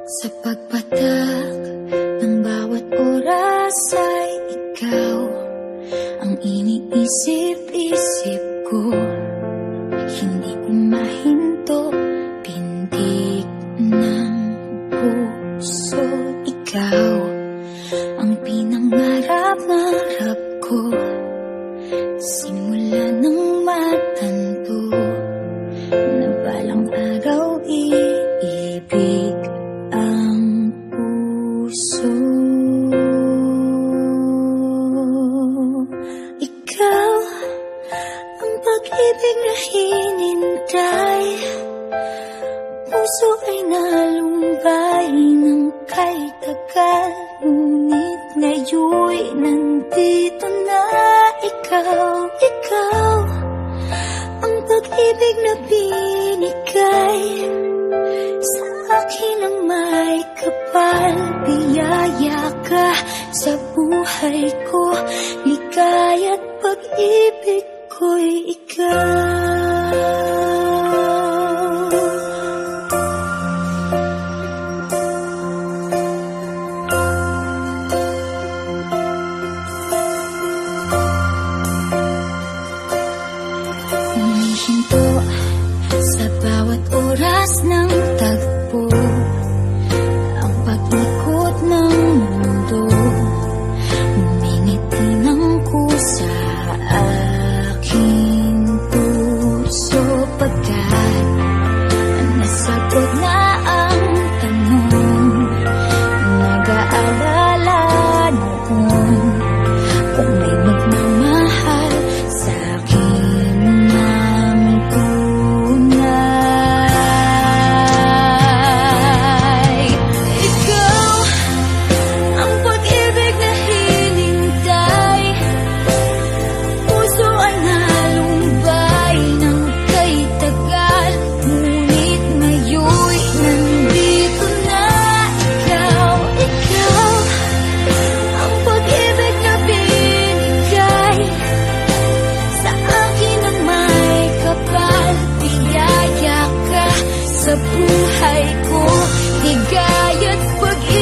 Sa pagpatak ng bawat oras ay ikaw ang iniisip-isip ko. Hindi ko mahinto, pintig ng puso. Ikaw ang pinangarap-ngarap ko, simula ng matanto na balang araw iibig ang puso. Ikaw ang pag-ibig na hinintay, puso ay nalumbay ng kay tagal, ngunit ngayon'y nandito na ikaw. Ikaw ang pag-ibig na binigay sa akin ang may kapal. Biyaya ka sa buhay ko, ligaya't pag-ibig ko'y ikaw. Humihinto sa bawat oras ng tagpo, ang pag-ikot ng mundo, ngumingiti ng kusa aking puso. Pagkat nasagot na ang tanong, nag-aalala noon kung may magmamahal sa akin ng tunay. Ikaw ang pag-ibig na hinintay, puso ay nalumbay ng kay tagal, ngunit ngayon'y nandito na ikaw. Ikaw ang pag-ibig na binigay sa akin ang may kapal. Biyaya ka sa buhay ko, ligaya't pag-ibig